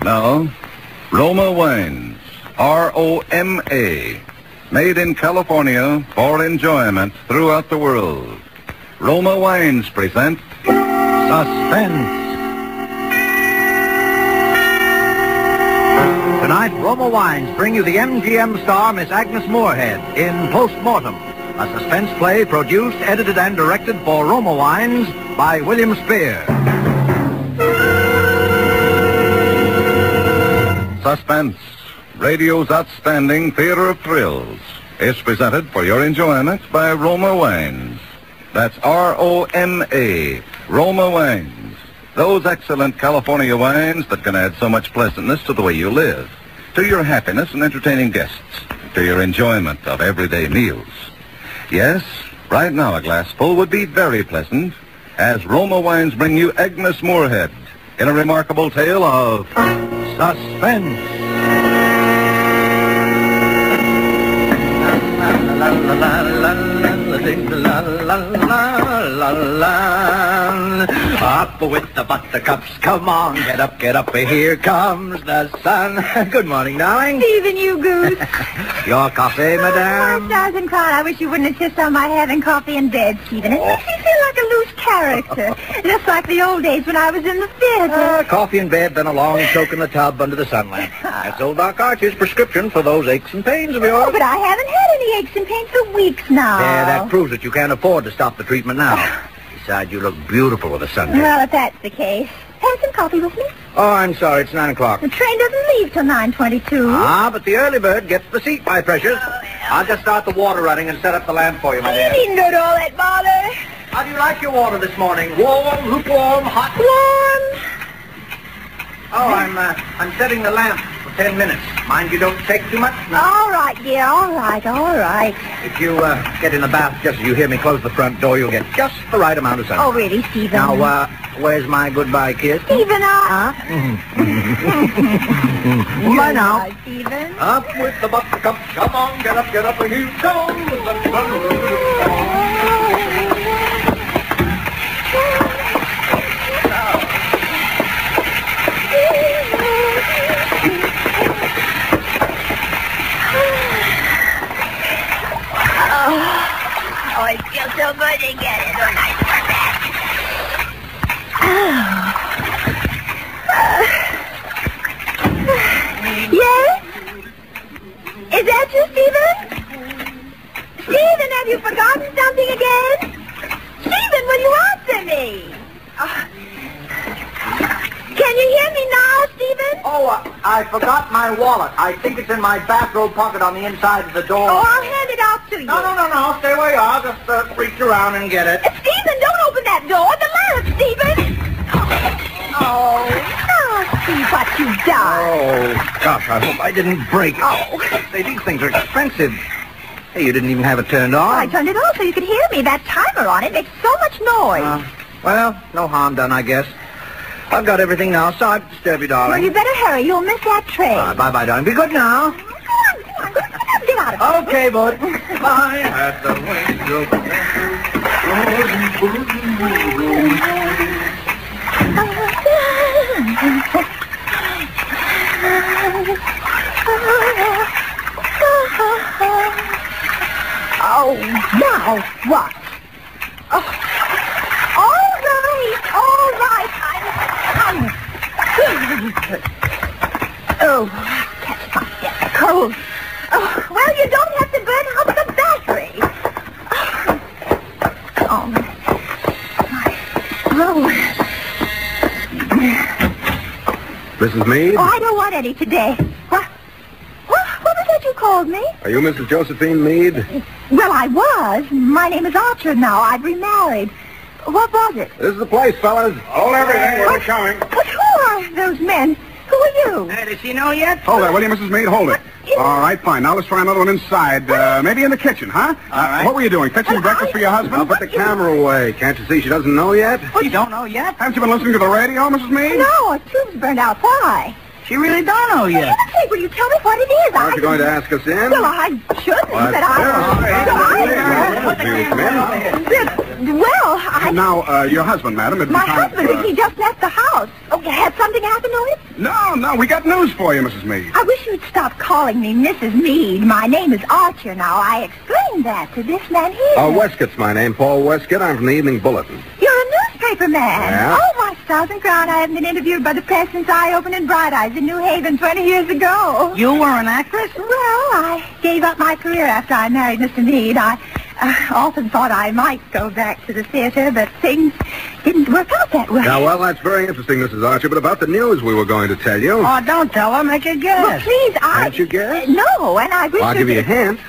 No. Roma Wines. R-O-M-A. Made in California for enjoyment throughout the world. Roma Wines present Suspense. Tonight, Roma Wines bring you the MGM star Miss Agnes Moorehead in Mortem, a suspense play produced, edited, and directed for Roma Wines by William Spear. Suspense, radio's outstanding theater of thrills, is presented for your enjoyment by Roma Wines. That's R-O-M-A, Roma Wines. Those excellent California wines that can add so much pleasantness to the way you live, to your happiness and entertaining guests, to your enjoyment of everyday meals. Yes, right now a glassful would be very pleasant, as Roma Wines bring you Agnes Moorehead in a remarkable tale of suspense. Up with the buttercups, come on, get up, here comes the sun. Good morning, darling. Stephen, you goose. Your coffee, madame? Oh, stars and crown, I wish you wouldn't insist on my having coffee in bed, Stephen. It makes me feel like a loose character. Just like the old days when I was in the theater. Coffee in bed, then a long soak in the tub under the sunlight. That's old Doc Archie's prescription for those aches and pains of yours. Oh, but I haven't had any aches and pains for weeks now. Yeah, that proves that you can't afford to stop the treatment now. Besides, you look beautiful with a suntan. Well, if that's the case, have some coffee with me. Oh, I'm sorry, it's 9 o'clock. The train doesn't leave till 9:22. Ah, but the early bird gets the seat, my precious. I'll just start the water running and set up the lamp for you, my dear. You needn't go to all that bother. How do you like your water this morning? Warm, lukewarm, hot? Warm. Oh, I'm setting the lamp for 10 minutes. Mind you don't take too much. No. All right, dear, all right. If you get in the bath just as you hear me close the front door, you'll get just the right amount of sun. Oh, really, Stephen? Now, where's my goodbye kiss? Stephen, Huh? Bye now. Hi, Stephen. Up with the buttercup. Come on, get up, and here comes the sun. Oh, it feels so good to get it when I turn back. Yes? Is that you, Stephen? Stephen, have you forgotten something again? Stephen, will you answer me? Can you hear me now, Stephen? Oh, I forgot my wallet. I think it's in my bathrobe pocket on the inside of the door. Oh, I'll hand it out to you. No. Stay where you are. Just reach around and get it. Stephen, don't open that door. The lamp, Stephen. Oh, now see what you've done. Oh, gosh, I hope I didn't break. Oh, say, these things are expensive. Hey, you didn't even have it turned on. I turned it on so you could hear me. That timer on it makes so much noise. Well, no harm done, I guess. I've got everything now. Sorry to disturb you, darling. Well, you better hurry. You'll miss that train. Bye-bye, darling. Be good now. Come on. Get out of here. Okay, bud. Bye. At the window. Oh, now what? Oh. All right. Oh, catch my cold. Oh, well, you don't have to burn out the battery. Mrs. Meade? Oh, I don't want any today. What was that you called me? Are you Mrs. Josephine Meade? Well, I was. My name is Archer now. I've remarried. What was it? This is the place, fellas. Hold everything. We're coming. But who are those men? Who are you? Does she know yet? Hold there, will you, Mrs. Meade? Hold it. All right, fine. Now let's try another one inside. Maybe in the kitchen, huh? All right. What were you doing? Fixing breakfast for your husband? Now put the camera away. Can't you see she doesn't know yet? You don't know yet? Haven't you been listening to the radio, Mrs. Meade? No, a tube's burned out. Why? She really don't know yet. Hey, will you tell me what it is? Aren't you going to ask us in? Well, I shouldn't, What? but I... Put the camera on. Well, Now, your husband, madam. it'd be My time husband, for- he just left the house. Oh, had something happened to him? No, we got news for you, Mrs. Meade. I wish you'd stop calling me Mrs. Meade. My name is Archer now. I explained that to this man here. Westcott's my name, Paul Westcott. I'm from the Evening Bulletin. You're a newspaper man. Yeah? Oh, my stars and crown. I haven't been interviewed by the press since I opened in Bright Eyes in New Haven 20 years ago. You were an actress? Well, I gave up my career after I married Mr. Meade. I often thought I might go back to the theater, but things didn't work out that way. Now, well, that's very interesting, Mrs. Archer, but about the news we were going to tell you. Oh, don't tell her. Make a guess. Well, please, Can't you guess? No, and I wish I'll give you a hint.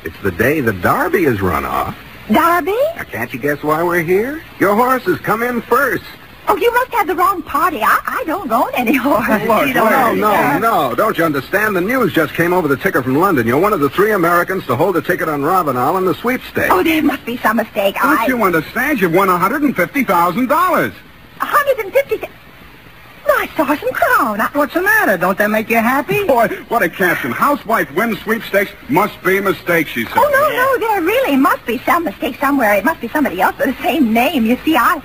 It's the day the Derby is run off. Derby? Now, can't you guess why we're here? Your horses come in first. Oh, you must have the wrong party. I don't own any horse. No. Don't you understand? The news just came over the ticker from London. You're one of the 3 Americans to hold a ticket on Ravenel in the sweepstakes. Oh, there must be some mistake. Don't you understand? You've won $150,000. 150... My stars and crown. What's the matter? Don't that make you happy? Boy, what a caption. Housewife wins sweepstakes. Must be a mistake, she said. Oh, no, there really must be some mistake somewhere. It must be somebody else with the same name. You see, I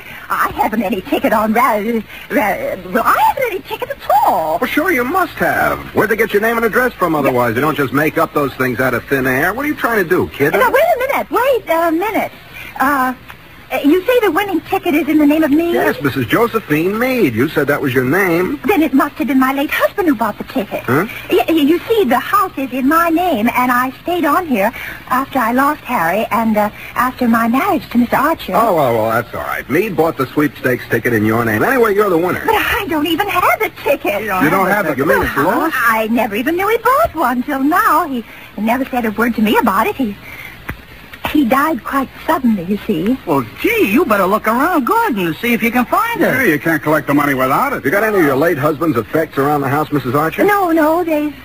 haven't any ticket on... well, I haven't any ticket at all. Well, sure, you must have. Where'd they get your name and address from otherwise? They don't just make up those things out of thin air. What are you trying to do, kid? Now, wait a minute. You say the winning ticket is in the name of me? Yes, Mrs. Josephine Meade. You said that was your name. Then it must have been my late husband who bought the ticket. Huh? You see, the house is in my name, and I stayed on here after I lost Harry and after my marriage to Mr. Archer. Oh, well, that's all right. Meade bought the sweepstakes ticket in your name. Anyway, you're the winner. But I don't even have the ticket. You don't have it? You mean it's lost? I never even knew he bought one till now. He never said a word to me about it. He died quite suddenly, you see. Well, gee, you better look around good and see if you can find her. Yeah, you can't collect the money without it. You got any of your late husband's effects around the house, Mrs. Archer? No, they've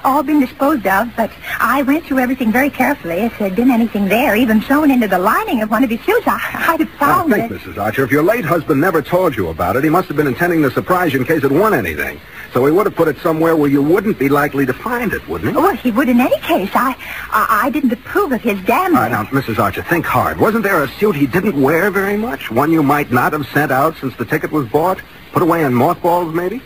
all been disposed of, but I went through everything very carefully. If there'd been anything there, even sewn into the lining of one of his shoes, I'd have found Think, it. Mrs. Archer, if your late husband never told you about it, he must have been intending to surprise you in case it won anything. So he would have put it somewhere where you wouldn't be likely to find it, wouldn't he? Well, he would in any case. I didn't approve of his gambling. All right, now, Mrs. Archer, think hard. Wasn't there a suit he didn't wear very much? One you might not have sent out since the ticket was bought? Put away in mothballs, maybe?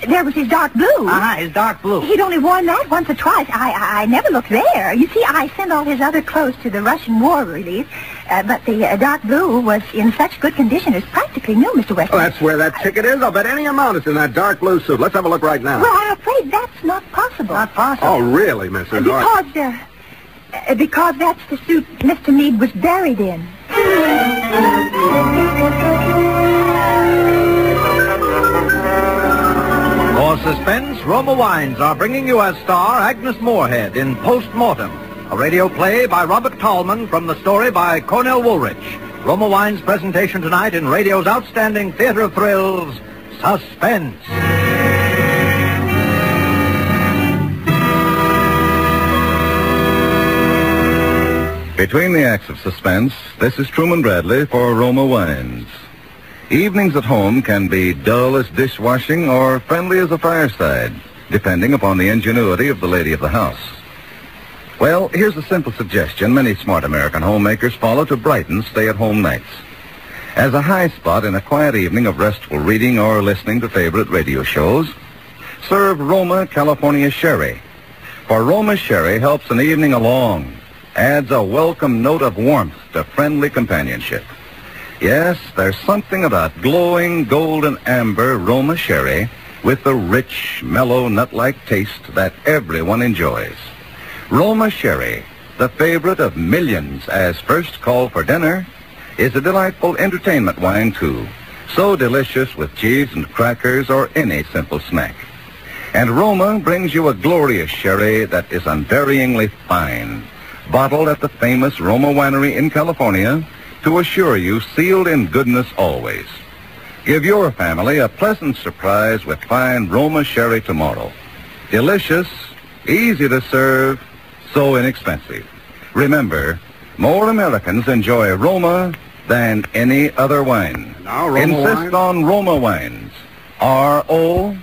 There was his dark blue. His dark blue. He'd only worn that once or twice. I never looked there. You see, I sent all his other clothes to the Russian War Relief, but the dark blue was in such good condition it's practically new, Mr. Weston. Well, that's where that ticket is. I'll bet any amount it's in that dark blue suit. Let's have a look right now. Well, I'm afraid that's not possible. Not possible. Oh, really, Mrs. Archer? Because that's the suit Mr. Meade was buried in. For Suspense, Roma Wines are bringing you as star Agnes Moorehead in Mortem, a radio play by Robert Tallman from the story by Cornell Woolrich. Roma Wines' presentation tonight in radio's outstanding theater of thrills, Suspense. Between the acts of Suspense, this is Truman Bradley for Roma Wines. Evenings at home can be dull as dishwashing or friendly as a fireside, depending upon the ingenuity of the lady of the house. Well, here's a simple suggestion many smart American homemakers follow to brighten stay-at-home nights. As a high spot in a quiet evening of restful reading or listening to favorite radio shows, serve Roma California Sherry. For Roma Sherry helps an evening along, adds a welcome note of warmth to friendly companionship. Yes, there's something about glowing golden amber Roma Sherry with the rich, mellow, nut-like taste that everyone enjoys. Roma Sherry, the favorite of millions as first call for dinner, is a delightful entertainment wine, too. So delicious with cheese and crackers or any simple snack. And Roma brings you a glorious sherry that is unvaryingly fine, bottled at the famous Roma Winery in California to assure you sealed in goodness always. Give your family a pleasant surprise with fine Roma Sherry tomorrow. Delicious, easy to serve, so inexpensive. Remember, more Americans enjoy Roma than any other wine. Now, Roma Insist wine? on Roma wines. R-O-M-A.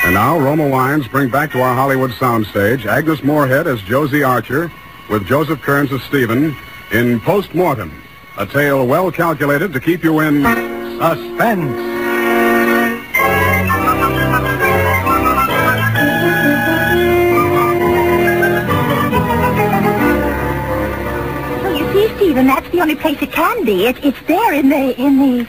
And now, Roma Wines bring back to our Hollywood soundstage Agnes Moorehead as Josie Archer with Joseph Kearns as Stephen in Post Mortem, a tale well calculated to keep you in Suspense. So you see, Stephen, that's the only place it can be. It's there in the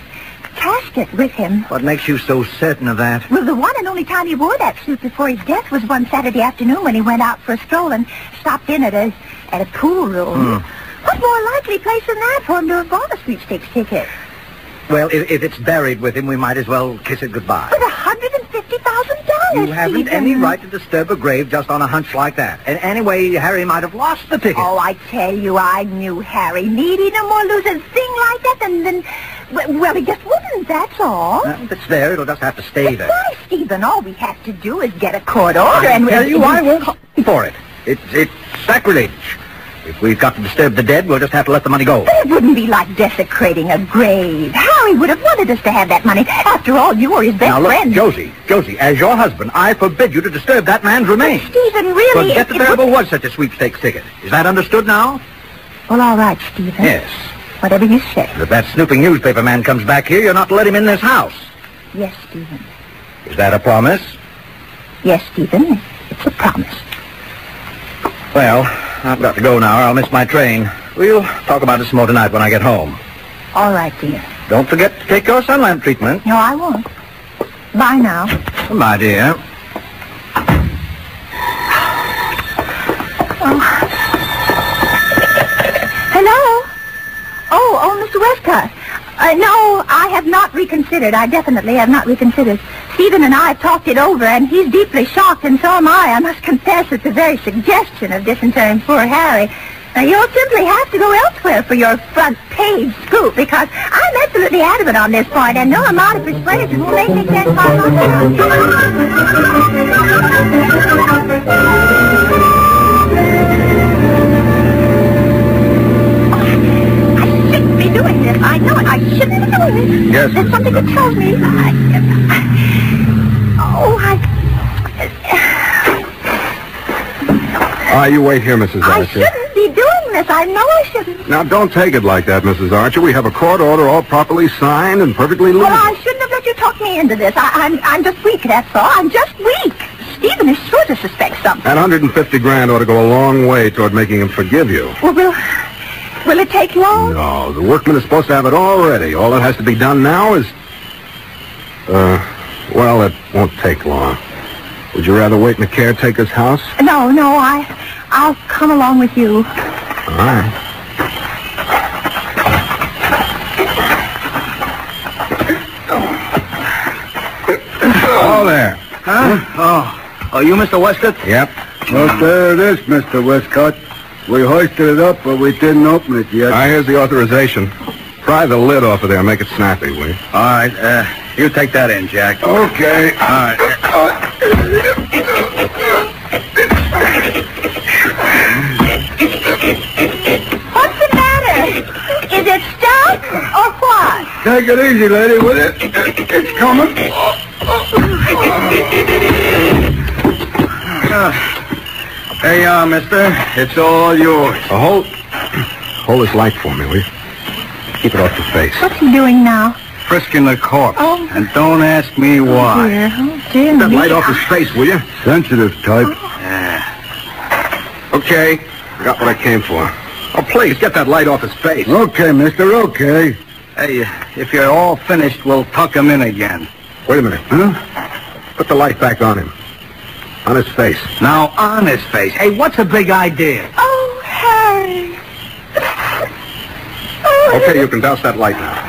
casket with him. What makes you so certain of that? Well, the one and only time he wore that suit before his death was one Saturday afternoon when he went out for a stroll and stopped in at a pool room. What more likely place than that for him to have bought a sweepstakes ticket? Well, if it's buried with him, we might as well kiss it goodbye. With $150,000, You haven't any right to disturb a grave just on a hunch like that. And anyway, Harry might have lost the ticket. Oh, I tell you, I knew Harry. Need he no more lose a thing like that than well, he just wouldn't, that's all. If it's there, it'll just have to stay there. Why, Stephen, all we have to do is get a court order and... I tell you, I won't stand for it. It's sacrilege. If we've got to disturb the dead, we'll just have to let the money go. But it wouldn't be like desecrating a grave. Harry would have wanted us to have that money. After all, you were his best Now, look, friend. Josie, as your husband, I forbid you to disturb that man's remains. Stephen, really... Forget that there ever was such a sweepstakes ticket. Is that understood now? Well, all right, Stephen. Yes. Whatever you say. If that snooping newspaper man comes back here, you're not to let him in this house. Yes, Stephen. Is that a promise? Yes, Stephen. It's a promise. Well, I've got to go now, or I'll miss my train. We'll talk about this more tonight when I get home. All right, dear. Don't forget to take your sunlamp treatment. No, I won't. Bye now. Goodbye, dear. Oh. Hello? Oh, Mr. Westcott. No, I have not reconsidered. I definitely have not reconsidered. Stephen and I have talked it over, and he's deeply shocked, and so am I. I must confess it's the very suggestion of disinterring poor Harry. Now, you'll simply have to go elsewhere for your front page scoop, because I'm absolutely adamant on this point, and no amount of persuasion will make me change my mind. Doing this. I know it. I shouldn't be doing this. Yes, There's something that tells me You wait here, Mrs. I Archer. shouldn't be doing this. I know I shouldn't. Now, don't take it like that, Mrs. Archer. We have a court order all properly signed and perfectly legal. Well, I shouldn't have let you talk me into this. I'm just weak, that's all. I'm just weak. Stephen is sure to suspect something. That $150,000 ought to go a long way toward making him forgive you. Well, will it take long? No, the workman is supposed to have it all ready. All that has to be done now is... well, it won't take long. Would you rather wait in the caretaker's house? No, I'll come along with you. All right. Oh, there. Huh? Oh, you Mr. Westcott? Yep. Well, there it is, Mr. Westcott. We hoisted it up, but we didn't open it yet. Here's the authorization. Pry the lid off of there and make it snappy, will you? All right. You take that in, Jack. Okay. All right. What's the matter? Is it stuck or what? Take it easy, lady, with it. It's coming. There you are, mister. It's all yours. Hold this light for me, will you? Keep it off your face. What's he doing now? Frisking the corpse. Oh. And don't ask me why. Dear, oh, dear Keep that me. light off his face, will you? Sensitive type. Okay. Got what I came for. Oh, please, get that light off his face. Okay, mister, okay. Hey, if you're all finished, we'll tuck him in again. Wait a minute. Huh? Put the light back on him. On his face. Now, on his face. Hey, what's a big idea? Oh, Harry. Okay, you can douse that light now.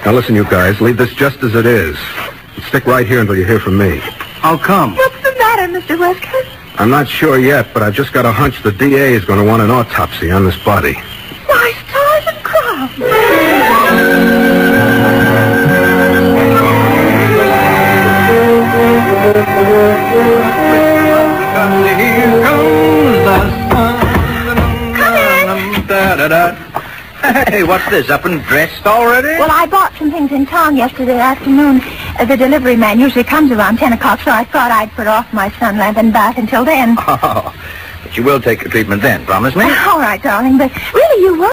Now, listen, you guys. Leave this just as it is. Stick right here until you hear from me. How come? What's the matter, Mr. Westcott? I'm not sure yet, but I've just got a hunch the DA is going to want an autopsy on this body. Why, stars and crowns. Here comes the sun. Hey, what's this? Up and dressed already? Well, I bought some things in town yesterday afternoon, The delivery man usually comes around 10 o'clock, so I thought I'd put off my sun lamp and bath until then. Oh, but you will take your treatment then, promise me? All right, darling, but really you won't.